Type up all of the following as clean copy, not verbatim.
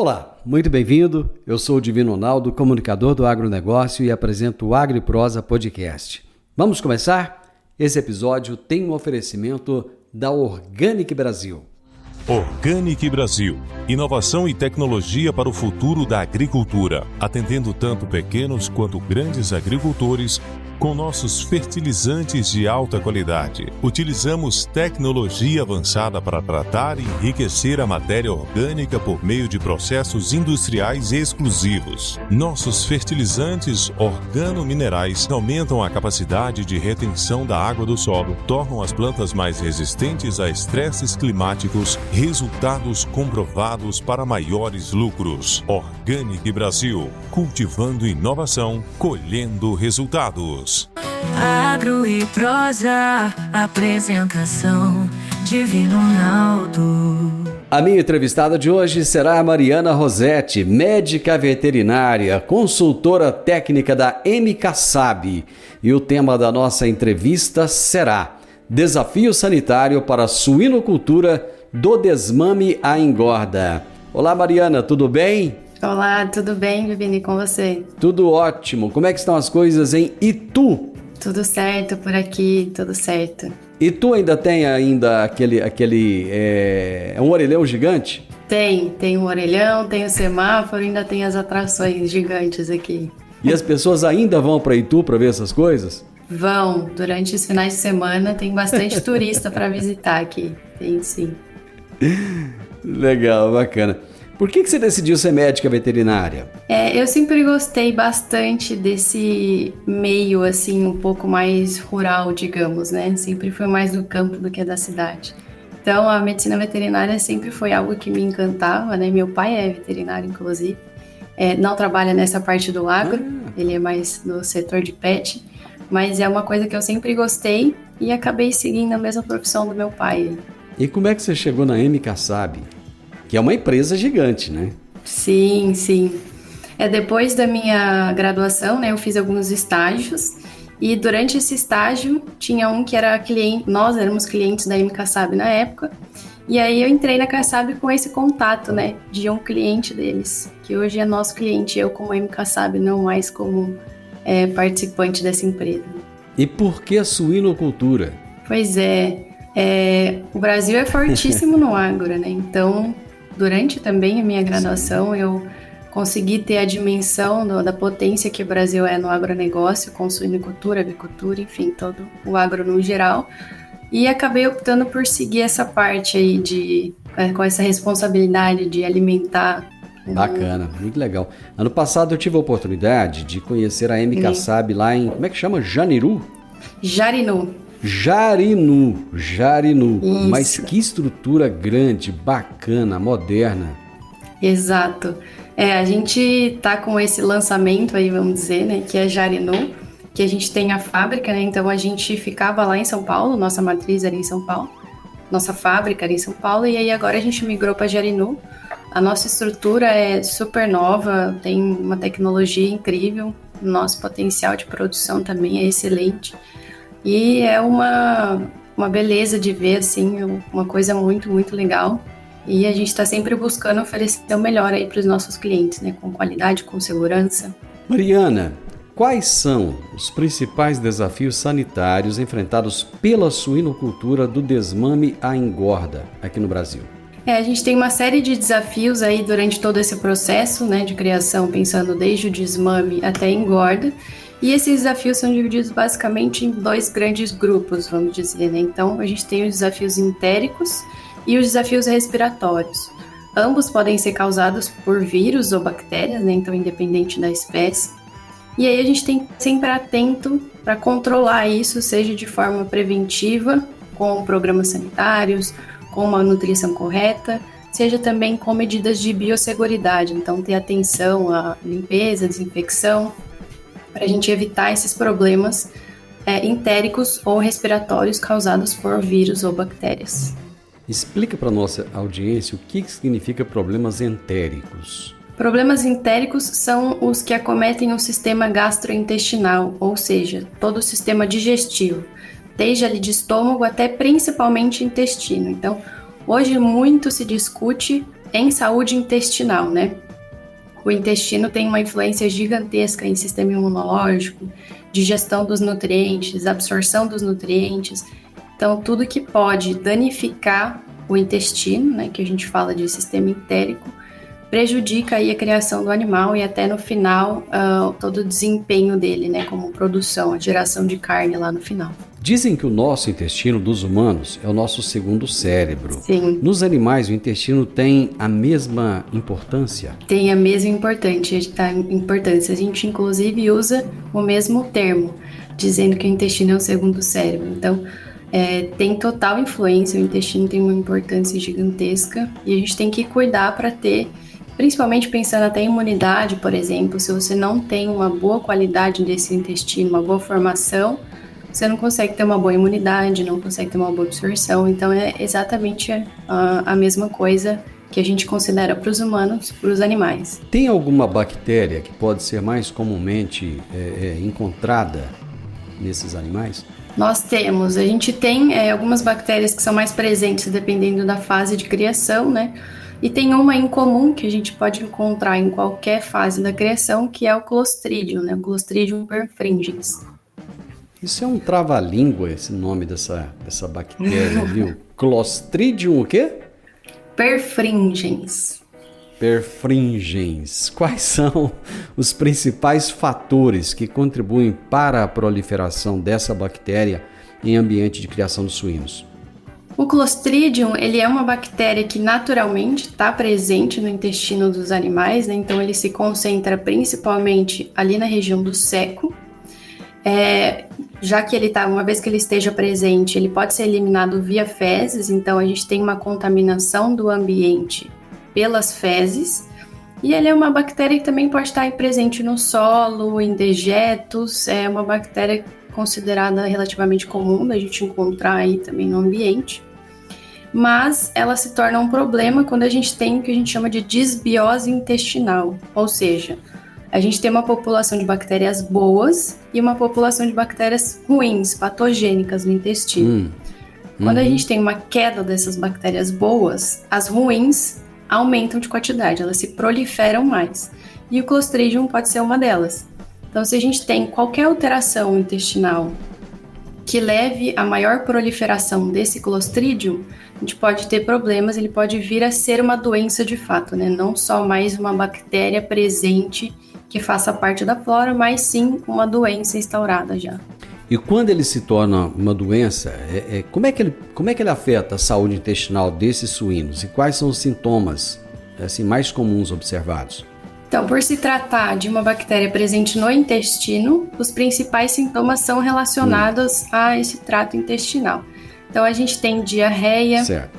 Olá, muito bem-vindo. Eu sou o Divino Ronaldo, comunicador do agronegócio e apresento o AgriProsa Podcast. Vamos começar? Esse episódio tem um oferecimento da Organic Brasil. Organic Brasil. Inovação e tecnologia para o futuro da agricultura, atendendo tanto pequenos quanto grandes agricultores com nossos fertilizantes de alta qualidade. Utilizamos tecnologia avançada para tratar e enriquecer a matéria orgânica por meio de processos industriais exclusivos. Nossos fertilizantes organominerais aumentam a capacidade de retenção da água do solo, tornam as plantas mais resistentes a estresses climáticos, resultados comprovados para maiores lucros. Organic Brasil, cultivando inovação, colhendo resultados. Agro e Prosa, apresentação Divino Ronaldo. A minha entrevistada de hoje será a Mariana Rossetti, médica veterinária, consultora técnica da MKSAB. E o tema da nossa entrevista será Desafio Sanitário para a Suinocultura do Desmame à Engorda. Olá, Mariana, tudo bem? Olá, tudo bem, Vivini, com você? Tudo ótimo. Como é que estão as coisas em Itu? Tudo certo por aqui, tudo certo. Itu ainda tem aquele um orelhão gigante? Tem um orelhão, tem o semáforo, ainda tem as atrações gigantes aqui. E as pessoas ainda vão para Itu para ver essas coisas? Vão, durante os finais de semana tem bastante turista para visitar aqui, tem sim. Legal, bacana. Por que você decidiu ser médica veterinária? Eu sempre gostei bastante desse meio, assim, um pouco mais rural, digamos, né? Sempre fui mais do campo do que da cidade. Então, a medicina veterinária sempre foi algo que me encantava, né? Meu pai é veterinário, inclusive. Não trabalha nessa parte do agro, ele é mais no setor de pet, mas é uma coisa que eu sempre gostei e acabei seguindo a mesma profissão do meu pai. E como é que você chegou na MKSAB? Que é uma empresa gigante, né? Sim. Depois da minha graduação, né, eu fiz alguns estágios e durante esse estágio tinha um que era cliente, nós éramos clientes da MKSAB na época, e aí eu entrei na MKSAB com esse contato, né, de um cliente deles, que hoje é nosso cliente, eu como MKSAB, não mais como participante dessa empresa. E por que a suinocultura? Pois o Brasil é fortíssimo no agro, né, então durante também a minha graduação, eu consegui ter a dimensão da potência que o Brasil é no agronegócio, com suinocultura, avicultura, enfim, todo o agro no geral. E acabei optando por seguir essa parte aí com essa responsabilidade de alimentar. Bacana, muito legal. Ano passado eu tive a oportunidade de conhecer a MKSAB lá em, como é que chama? Jarinu. Isso. Mas que estrutura grande, bacana, moderna. Exato. A gente tá com esse lançamento aí, vamos dizer, né, que é Jarinu, que a gente tem a fábrica, né, então a gente ficava lá em São Paulo, nossa matriz era em São Paulo, nossa fábrica era em São Paulo, e aí agora a gente migrou para Jarinu. A nossa estrutura é super nova, tem uma tecnologia incrível, nosso potencial de produção também é excelente. E é uma beleza de ver, assim, uma coisa muito, muito legal. E a gente está sempre buscando oferecer o melhor aí para os nossos clientes, né? Com qualidade, com segurança. Mariana, quais são os principais desafios sanitários enfrentados pela suinocultura do desmame à engorda aqui no Brasil? A gente tem uma série de desafios aí durante todo esse processo, né, de criação, pensando desde o desmame até a engorda. E esses desafios são divididos basicamente em dois grandes grupos, vamos dizer, né? Então, a gente tem os desafios entéricos e os desafios respiratórios. Ambos podem ser causados por vírus ou bactérias, né? Então, independente da espécie. E aí a gente tem que estar sempre atento para controlar isso, seja de forma preventiva, com programas sanitários, com uma nutrição correta, seja também com medidas de biosseguridade. Então, ter atenção à limpeza, desinfecção, para a gente evitar esses problemas entéricos ou respiratórios causados por vírus ou bactérias. Explica para a nossa audiência o que significa problemas entéricos. Problemas entéricos são os que acometem o sistema gastrointestinal, ou seja, todo o sistema digestivo, desde ali de estômago até principalmente intestino. Então, hoje muito se discute em saúde intestinal, né? O intestino tem uma influência gigantesca em sistema imunológico, digestão dos nutrientes, absorção dos nutrientes. Então, tudo que pode danificar o intestino, né, que a gente fala de sistema entérico, prejudica aí a criação do animal e até no final todo o desempenho dele, né, como produção, a geração de carne lá no final. Dizem que o nosso intestino dos humanos é o nosso segundo cérebro. Sim. Nos animais, o intestino tem a mesma importância? Tem a mesma importância. A gente, inclusive, usa o mesmo termo, dizendo que o intestino é o segundo cérebro. Então, tem total influência, o intestino tem uma importância gigantesca e a gente tem que cuidar para ter, principalmente pensando até em imunidade, por exemplo, se você não tem uma boa qualidade desse intestino, uma boa formação, você não consegue ter uma boa imunidade, não consegue ter uma boa absorção. Então é exatamente a mesma coisa que a gente considera para os humanos, para os animais. Tem alguma bactéria que pode ser mais comumente encontrada nesses animais? A gente tem algumas bactérias que são mais presentes dependendo da fase de criação, né? E tem uma em comum que a gente pode encontrar em qualquer fase da criação, que é o Clostridium, né? O Clostridium perfringens. Isso é um trava-língua, esse nome dessa bactéria, viu? Clostridium o quê? Perfringens. Perfringens. Quais são os principais fatores que contribuem para a proliferação dessa bactéria em ambiente de criação de suínos? O Clostridium, ele é uma bactéria que naturalmente está presente no intestino dos animais, né? Então ele se concentra principalmente ali na região do ceco. Já que uma vez que ele esteja presente, ele pode ser eliminado via fezes, então a gente tem uma contaminação do ambiente pelas fezes, e ele é uma bactéria que também pode estar presente no solo, em dejetos, é uma bactéria considerada relativamente comum da gente encontrar aí também no ambiente, mas ela se torna um problema quando a gente tem o que a gente chama de disbiose intestinal, ou seja, a gente tem uma população de bactérias boas e uma população de bactérias ruins, patogênicas no intestino. Quando a gente tem uma queda dessas bactérias boas, as ruins aumentam de quantidade, elas se proliferam mais. E o Clostridium pode ser uma delas. Então, se a gente tem qualquer alteração intestinal que leve a maior proliferação desse Clostridium, a gente pode ter problemas, ele pode vir a ser uma doença de fato, né? Não só mais uma bactéria presente que faça parte da flora, mas sim uma doença instaurada já. E quando ele se torna uma doença, como é que ele afeta a saúde intestinal desses suínos? E quais são os sintomas assim, mais comuns observados? Então, por se tratar de uma bactéria presente no intestino, os principais sintomas são relacionados a esse trato intestinal. Então, a gente tem diarreia, certo,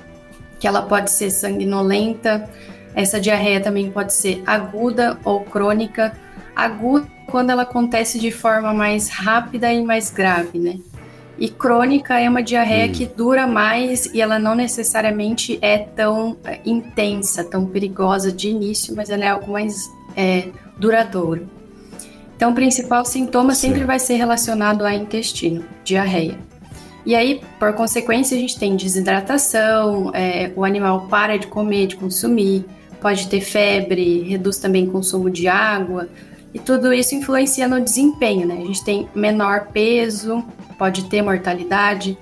que ela pode ser sanguinolenta. Essa diarreia também pode ser aguda ou crônica. Aguda quando ela acontece de forma mais rápida e mais grave, né? E crônica é uma diarreia que dura mais e ela não necessariamente é tão intensa, tão perigosa de início, mas ela é algo mais duradouro. Então, o principal sintoma sempre vai ser relacionado ao intestino, diarreia. E aí, por consequência, a gente tem desidratação, o animal para de comer, de consumir, pode ter febre, reduz também o consumo de água, e tudo isso influencia no desempenho, né? A gente tem menor peso, pode ter mortalidade,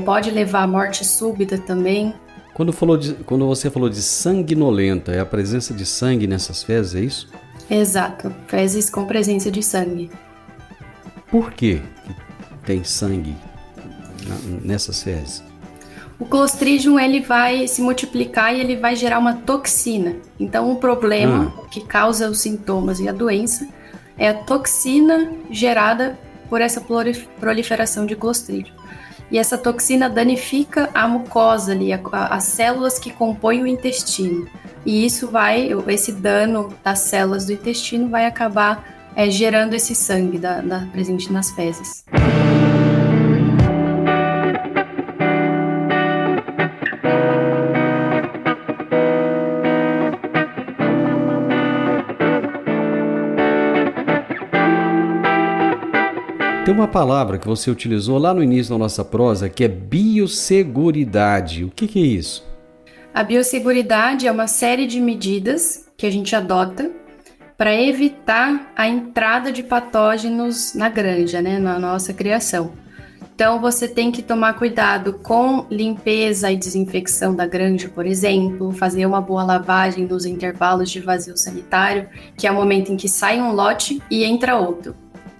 pode levar à morte súbita também. Quando você falou de sanguinolenta, é a presença de sangue nessas fezes, é isso? Exato, fezes com presença de sangue. Por que tem sangue nessas fezes? O Clostridium, ele vai se multiplicar e ele vai gerar uma toxina. Então, o problema que causa os sintomas e a doença é a toxina gerada por essa proliferação de Clostridium. E essa toxina danifica a mucosa ali, as células que compõem o intestino. E esse dano das células do intestino vai acabar gerando esse sangue presente nas fezes. Tem uma palavra que você utilizou lá no início da nossa prosa que é biosseguridade. O que é isso? A biosseguridade é uma série de medidas que a gente adota para evitar a entrada de patógenos na granja, né, na nossa criação. Então, você tem que tomar cuidado com limpeza e desinfecção da granja, por exemplo, fazer uma boa lavagem nos intervalos de vazio sanitário, que é o momento em que sai um lote e entra outro.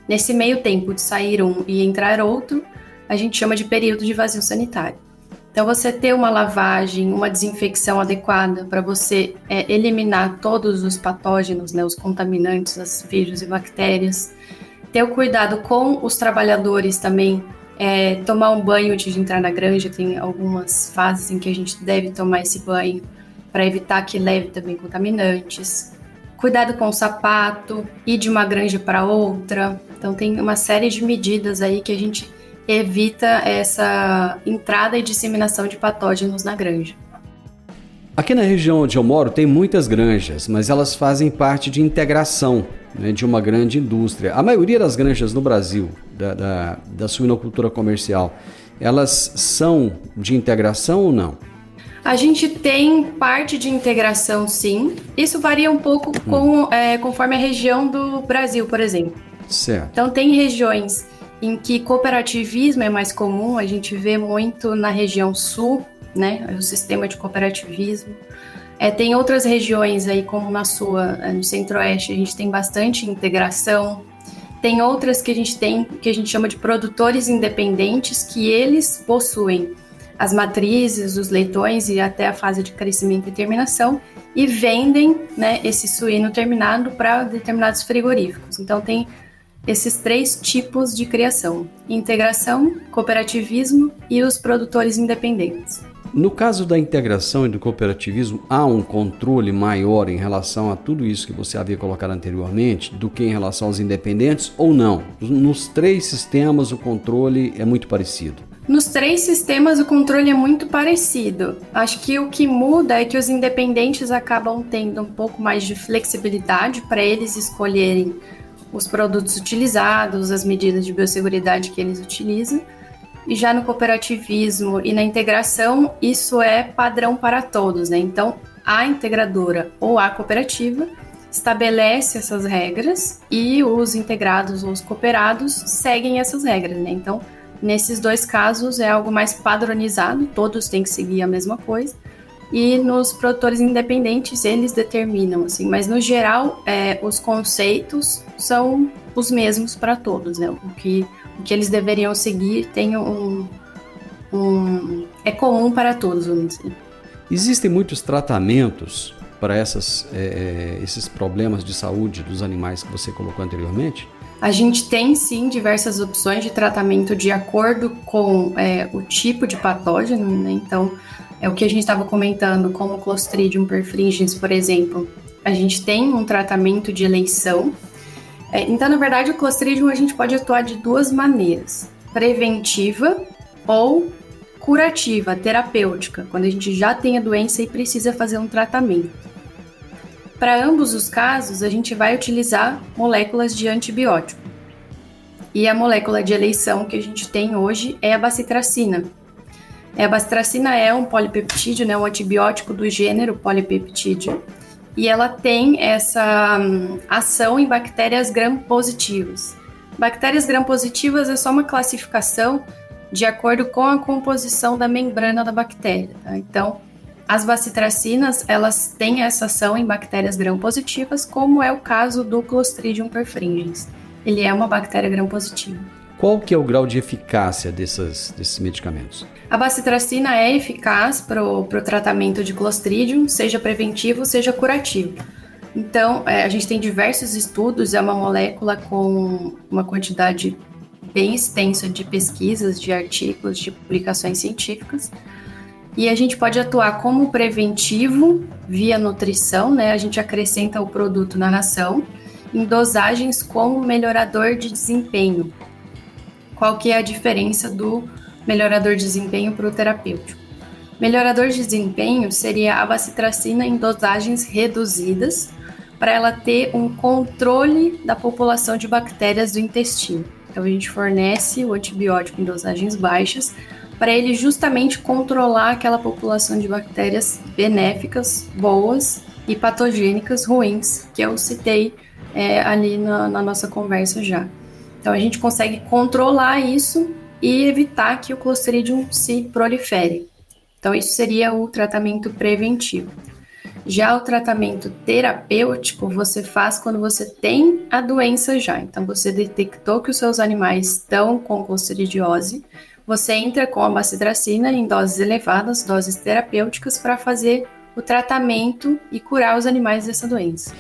Nesse meio tempo de sair um e entrar outro, a gente chama de período de vazio sanitário. Então, você ter uma lavagem, uma desinfecção adequada para você eliminar todos os patógenos, né, os contaminantes, os vírus e bactérias. Ter o cuidado com os trabalhadores também, tomar um banho antes de entrar na granja. Tem algumas fases em que a gente deve tomar esse banho para evitar que leve também contaminantes. Cuidado com o sapato, ir de uma granja para outra. Então, tem uma série de medidas aí que a gente evita essa entrada e disseminação de patógenos na granja. Aqui na região onde eu moro tem muitas granjas, mas elas fazem parte de integração, né, de uma grande indústria. A maioria das granjas no Brasil, da suinocultura comercial, elas são de integração ou não? A gente tem parte de integração, sim. Isso varia um pouco conforme a região do Brasil, por exemplo. Certo. Então, tem regiões em que cooperativismo é mais comum, a gente vê muito na região sul, né, o sistema de cooperativismo. Tem outras regiões aí, como na sua, no centro-oeste, a gente tem bastante integração. Tem outras que a gente tem, que a gente chama de produtores independentes, que eles possuem as matrizes, os leitões e até a fase de crescimento e terminação, e vendem, né, esse suíno terminado para determinados frigoríficos. Então, tem esses 3 tipos de criação: integração, cooperativismo e os produtores independentes. No caso da integração e do cooperativismo, há um controle maior em relação a tudo isso que você havia colocado anteriormente do que em relação aos independentes ou não? Nos 3 sistemas o controle é muito parecido? Nos 3 sistemas o controle é muito parecido. Acho que o que muda é que os independentes acabam tendo um pouco mais de flexibilidade para eles escolherem os produtos utilizados, as medidas de biosseguridade que eles utilizam. E já no cooperativismo e na integração, isso é padrão para todos, né? Então, a integradora ou a cooperativa estabelece essas regras e os integrados ou os cooperados seguem essas regras, né? Então, nesses 2 casos é algo mais padronizado, todos têm que seguir a mesma coisa. E nos produtores independentes, eles determinam, assim, mas no geral, os conceitos são os mesmos para todos, né? O que eles deveriam seguir tem é comum para todos, vamos dizer. Existem muitos tratamentos para esses problemas de saúde dos animais que você colocou anteriormente? A gente tem, sim, diversas opções de tratamento de acordo com o tipo de patógeno, né? Então, é o que a gente estava comentando, como o Clostridium perfringens, por exemplo. A gente tem um tratamento de eleição. Então, na verdade, o Clostridium a gente pode atuar de 2 maneiras: preventiva ou curativa, terapêutica, quando a gente já tem a doença e precisa fazer um tratamento. Para ambos os casos, a gente vai utilizar moléculas de antibiótico. E a molécula de eleição que a gente tem hoje é a bacitracina. A bacitracina é um polipeptídeo, né, um antibiótico do gênero polipeptídeo, e ela tem essa ação em bactérias gram-positivas. Bactérias gram-positivas é só uma classificação de acordo com a composição da membrana da bactéria, tá? Então, as bacitracinas, elas têm essa ação em bactérias gram-positivas, como é o caso do Clostridium perfringens. Ele é uma bactéria gram-positiva. Qual que é o grau de eficácia desses medicamentos? A bacitracina é eficaz para o tratamento de Clostridium, seja preventivo, seja curativo. Então, a gente tem diversos estudos, é uma molécula com uma quantidade bem extensa de pesquisas, de artigos, de publicações científicas. E a gente pode atuar como preventivo via nutrição, né? A gente acrescenta o produto na ração, em dosagens como melhorador de desempenho. Qual que é a diferença do melhorador de desempenho para o terapêutico? Melhorador de desempenho seria a bacitracina em dosagens reduzidas, para ela ter um controle da população de bactérias do intestino. Então, a gente fornece o antibiótico em dosagens baixas para ele justamente controlar aquela população de bactérias benéficas, boas e patogênicas ruins, que eu citei ali na nossa conversa já. Então a gente consegue controlar isso e evitar que o Clostridium se prolifere. Então isso seria o tratamento preventivo. Já o tratamento terapêutico você faz quando você tem a doença já. Então você detectou que os seus animais estão com clostridiose, você entra com a bacitracina em doses elevadas, doses terapêuticas, para fazer o tratamento e curar os animais dessa doença.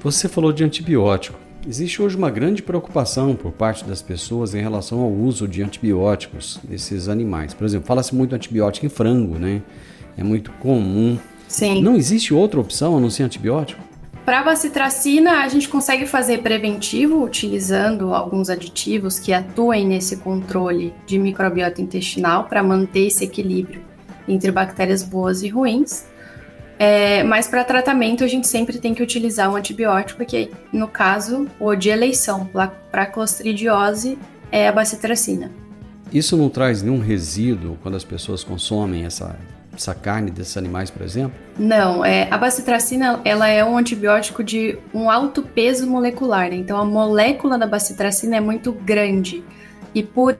Você falou de antibiótico. Existe hoje uma grande preocupação por parte das pessoas em relação ao uso de antibióticos nesses animais. Por exemplo, fala-se muito de antibiótico em frango, né? É muito comum. Sim. Não existe outra opção a não ser antibiótico? Para a bacitracina, a gente consegue fazer preventivo utilizando alguns aditivos que atuem nesse controle de microbiota intestinal para manter esse equilíbrio entre bactérias boas e ruins. Mas para tratamento, a gente sempre tem que utilizar um antibiótico, que no caso, o de eleição para clostridiose é a bacitracina. Isso não traz nenhum resíduo quando as pessoas consomem essa carne desses animais, por exemplo? Não, a bacitracina ela é um antibiótico de um alto peso molecular, né? Então a molécula da bacitracina é muito grande e purida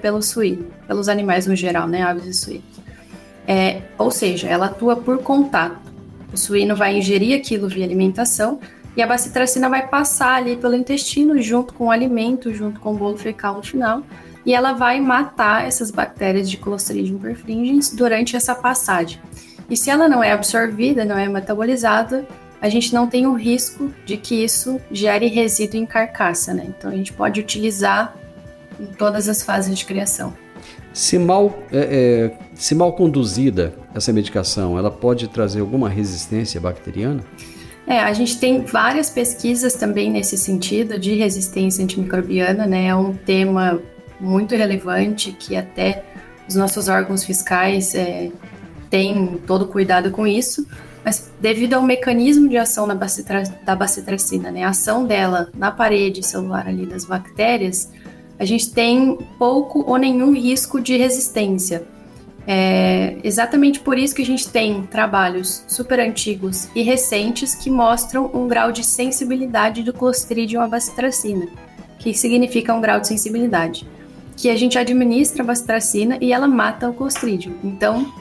pelo suíno, pelos animais no geral, né, aves e suínos. Ou seja, ela atua por contato. O suíno vai ingerir aquilo via alimentação e a bacitracina vai passar ali pelo intestino junto com o alimento, junto com o bolo fecal no final, e ela vai matar essas bactérias de Clostridium perfringens durante essa passagem. E se ela não é absorvida, não é metabolizada, a gente não tem o risco de que isso gere resíduo em carcaça, né? Então a gente pode utilizar em todas as fases de criação. Se mal conduzida essa medicação, ela pode trazer alguma resistência bacteriana? A gente tem várias pesquisas também nesse sentido de resistência antimicrobiana, né? É um tema muito relevante que até os nossos órgãos fiscais têm todo cuidado com isso, mas devido ao mecanismo de ação da bacitracina, né? A ação dela na parede celular ali das bactérias, a gente tem pouco ou nenhum risco de resistência. Exatamente por isso que a gente tem trabalhos super antigos e recentes que mostram um grau de sensibilidade do Clostridium à bacitracina, que significa um grau de sensibilidade, que a gente administra a bacitracina e ela mata o Clostridium. Então,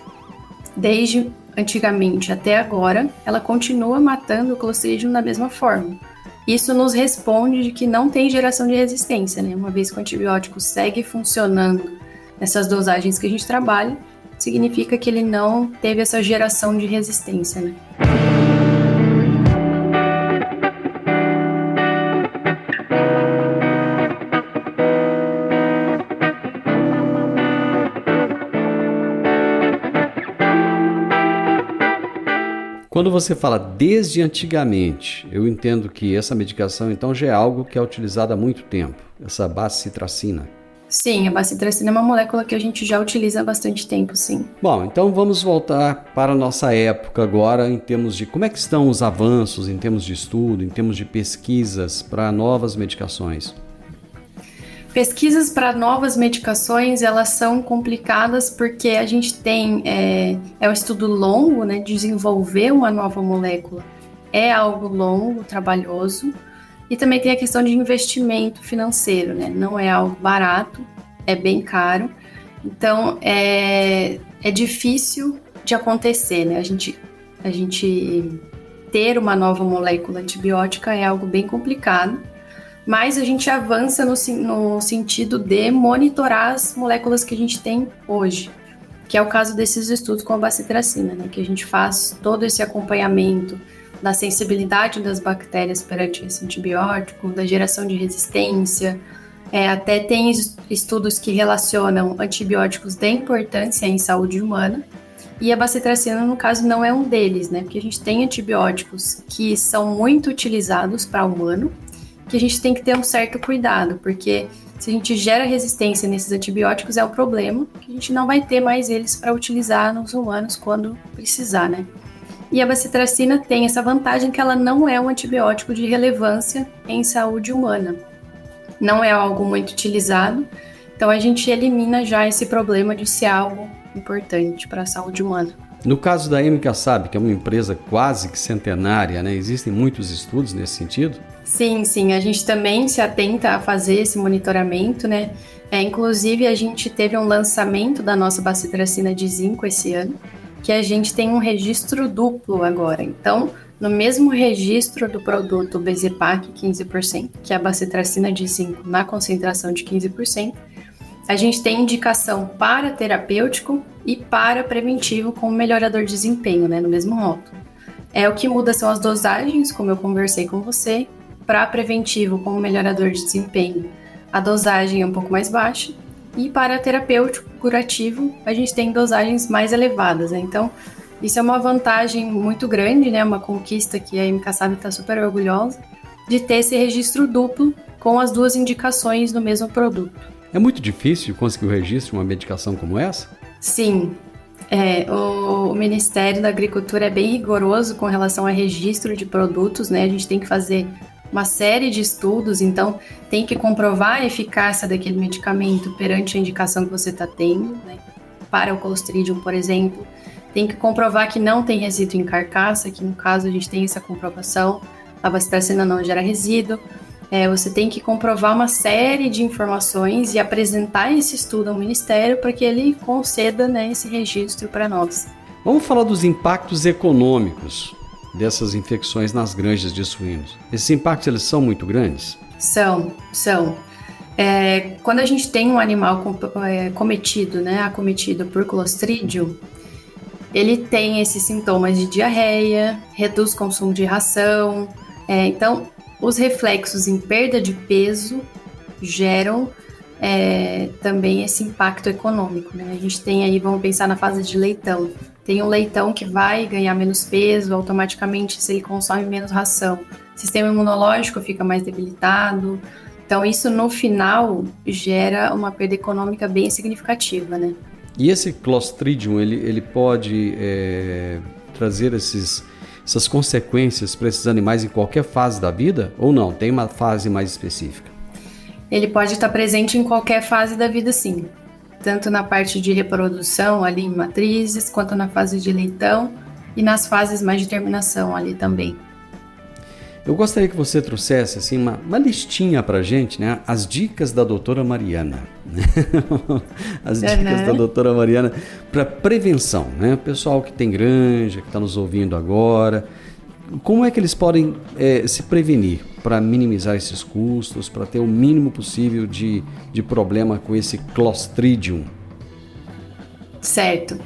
desde antigamente até agora, ela continua matando o Clostridium da mesma forma. Isso nos responde de que não tem geração de resistência, né? Uma vez que o antibiótico segue funcionando nessas dosagens que a gente trabalha, significa que ele não teve essa geração de resistência, né? Quando você fala desde antigamente, eu entendo que essa medicação então já é algo que é utilizada há muito tempo, essa bacitracina. Sim, a bacitracina é uma molécula que a gente já utiliza há bastante tempo, sim. Bom, então vamos voltar para a nossa época agora em termos de como é que estão os avanços, em termos de estudo, em termos de pesquisas para novas medicações. Pesquisas para novas medicações, elas são complicadas porque a gente tem um estudo longo, né? Desenvolver uma nova molécula é algo longo, trabalhoso, e também tem a questão de investimento financeiro, né? Não é algo barato, é bem caro, então é difícil de acontecer, né? A gente ter uma nova molécula antibiótica é algo bem complicado, mas a gente avança no sentido de monitorar as moléculas que a gente tem hoje, que é o caso desses estudos com a bacitracina, né? Que a gente faz todo esse acompanhamento da sensibilidade das bactérias perante esse antibiótico, da geração de resistência, até tem estudos que relacionam antibióticos de importância em saúde humana, e a bacitracina, no caso, não é um deles, né? Porque a gente tem antibióticos que são muito utilizados para humano, que a gente tem que ter um certo cuidado, porque se a gente gera resistência nesses antibióticos é um problema, que a gente não vai ter mais eles para utilizar nos humanos quando precisar, né? E a bacitracina tem essa vantagem que ela não é um antibiótico de relevância em saúde humana. Não é algo muito utilizado, Então a gente elimina já esse problema de ser algo importante para a saúde humana. No caso da MKSAB, que é uma empresa quase que centenária, né? Existem muitos estudos nesse sentido? Sim, a gente também se atenta a fazer esse monitoramento, né? Inclusive, a gente teve um lançamento da nossa bacitracina de zinco esse ano, que a gente tem um registro duplo agora. Então, no mesmo registro do produto Bezepac 15%, que é a bacitracina de zinco na concentração de 15%, a gente tem indicação para terapêutico e para preventivo como melhorador de desempenho, né, no mesmo rótulo. O que muda são as dosagens, como eu conversei com você. Para preventivo como melhorador de desempenho, a dosagem é um pouco mais baixa. E para terapêutico curativo, a gente tem dosagens mais elevadas, né? Então, isso é uma vantagem muito grande, né? Uma conquista que a MKSAB está super orgulhosa de ter esse registro duplo com as duas indicações do mesmo produto. É muito difícil conseguir o registro de uma medicação como essa? Sim. O Ministério da Agricultura é bem rigoroso com relação a registro de produtos, né? A gente tem que fazer uma série de estudos, então tem que comprovar a eficácia daquele medicamento perante a indicação que você está tendo, né? Para o Clostridium, por exemplo, tem que comprovar que não tem resíduo em carcaça, que no caso a gente tem essa comprovação, a bacitracina não gera resíduo. Você tem que comprovar uma série de informações e apresentar esse estudo ao Ministério para que ele conceda, né, esse registro para nós. Vamos falar dos impactos econômicos dessas infecções nas granjas de suínos. Esses impactos, eles são muito grandes? São. Quando a gente tem um animal acometido por Clostridium, ele tem esses sintomas de diarreia, reduz o consumo de ração. Então, os reflexos em perda de peso geram também esse impacto econômico, né? A gente tem aí, vamos pensar na fase de leitão. Tem um leitão que vai ganhar menos peso automaticamente se ele consome menos ração. O sistema imunológico fica mais debilitado. Então, isso no final gera uma perda econômica bem significativa, né? E esse Clostridium, ele pode trazer essas consequências para esses animais em qualquer fase da vida? Ou não? Tem uma fase mais específica? Ele pode estar presente em qualquer fase da vida, sim. Tanto na parte de reprodução, ali em matrizes, quanto na fase de leitão e nas fases mais de terminação ali também. Eu gostaria que você trouxesse assim, uma listinha para a gente, né? As dicas da doutora Mariana. As dicas da doutora Mariana para prevenção, né? O pessoal que tem granja, que está nos ouvindo agora, como é que eles podem se prevenir para minimizar esses custos, para ter o mínimo possível de problema com esse Clostridium? Certo.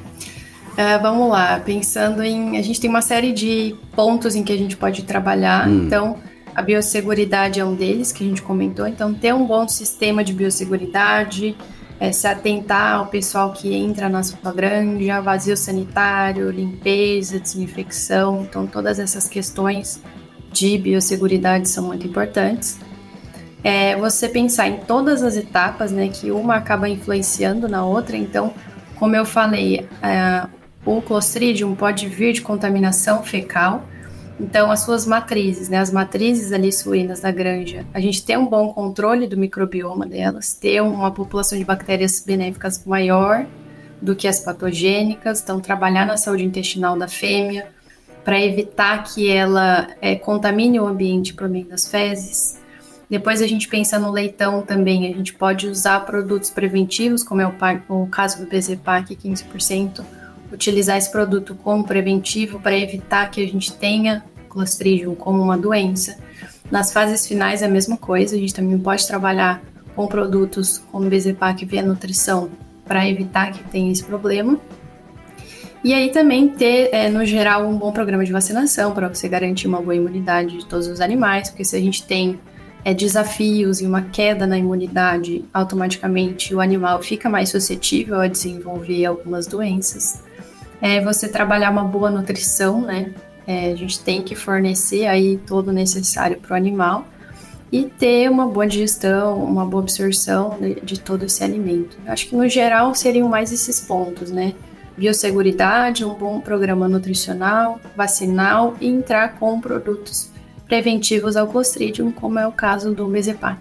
Vamos lá, pensando a gente tem uma série de pontos em que a gente pode trabalhar. Então, a biosseguridade é um deles que a gente comentou. Então, ter um bom sistema de biosseguridade, se atentar ao pessoal que entra na sua granja, vazio sanitário, limpeza, desinfecção. Então, todas essas questões de biosseguridade são muito importantes. Você pensar em todas as etapas, né, que uma acaba influenciando na outra. Então, como eu falei, o Clostridium pode vir de contaminação fecal. Então, as suas matrizes, né, as matrizes ali suínas da granja, a gente tem um bom controle do microbioma delas, ter uma população de bactérias benéficas maior do que as patogênicas. Então, trabalhar na saúde intestinal da fêmea para evitar que ela contamine o ambiente por meio das fezes. Depois a gente pensa no leitão também, a gente pode usar produtos preventivos, como é o caso do Bezepac 15%, utilizar esse produto como preventivo para evitar que a gente tenha Clostridium como uma doença. Nas fases finais é a mesma coisa, a gente também pode trabalhar com produtos como Bezepac via nutrição para evitar que tenha esse problema. E aí também ter, no geral, um bom programa de vacinação para você garantir uma boa imunidade de todos os animais, porque se a gente tem desafios e uma queda na imunidade, automaticamente o animal fica mais suscetível a desenvolver algumas doenças. Você trabalhar uma boa nutrição, né? A gente tem que fornecer aí todo o necessário para o animal e ter uma boa digestão, uma boa absorção de todo esse alimento. Eu acho que no geral seriam mais esses pontos, né? Biosseguridade, um bom programa nutricional, vacinal e entrar com produtos preventivos ao Clostridium, como é o caso do Bezepac.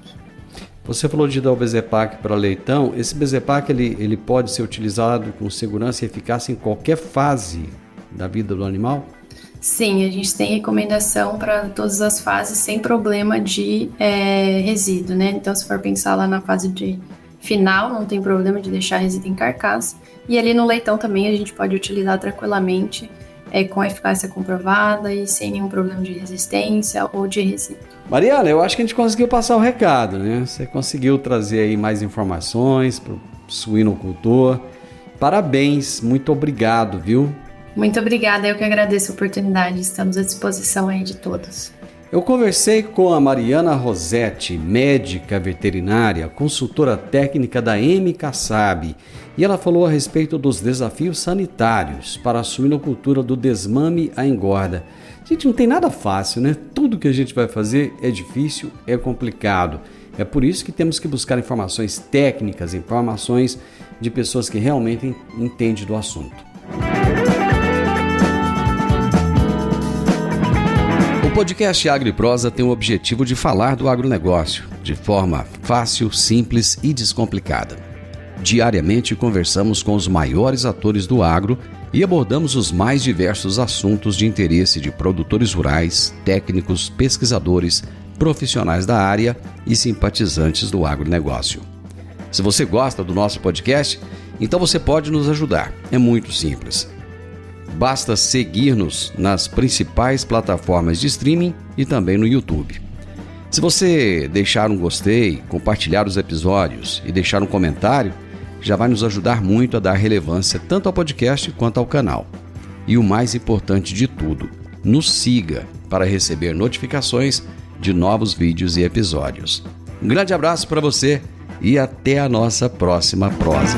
Você falou de dar o Bezepac para leitão. Esse Bezepac ele pode ser utilizado com segurança e eficácia em qualquer fase da vida do animal? Sim, a gente tem recomendação para todas as fases sem problema de resíduo, né? Então, se for pensar lá na fase de final, não tem problema de deixar resíduo em carcaça. E ali no leitão também a gente pode utilizar tranquilamente, com eficácia comprovada e sem nenhum problema de resistência ou de resíduo. Mariana, eu acho que a gente conseguiu passar o recado, né? Você conseguiu trazer aí mais informações para o suinocultor. Parabéns, muito obrigado, viu? Muito obrigada, eu que agradeço a oportunidade, estamos à disposição aí de todos. Eu conversei com a Mariana Rossetti, médica veterinária, consultora técnica da MKSAB, e ela falou a respeito dos desafios sanitários para a suinocultura do desmame à engorda. Gente, não tem nada fácil, né? Tudo que a gente vai fazer é difícil, é complicado. É por isso que temos que buscar informações técnicas, informações de pessoas que realmente entendem do assunto. O podcast Agro e Prosa tem o objetivo de falar do agronegócio de forma fácil, simples e descomplicada. Diariamente conversamos com os maiores atores do agro e abordamos os mais diversos assuntos de interesse de produtores rurais, técnicos, pesquisadores, profissionais da área e simpatizantes do agronegócio. Se você gosta do nosso podcast, então você pode nos ajudar. É muito simples. Basta seguir-nos nas principais plataformas de streaming e também no YouTube. Se você deixar um gostei, compartilhar os episódios e deixar um comentário, já vai nos ajudar muito a dar relevância tanto ao podcast quanto ao canal. E o mais importante de tudo, nos siga para receber notificações de novos vídeos e episódios. Um grande abraço para você e até a nossa próxima prosa.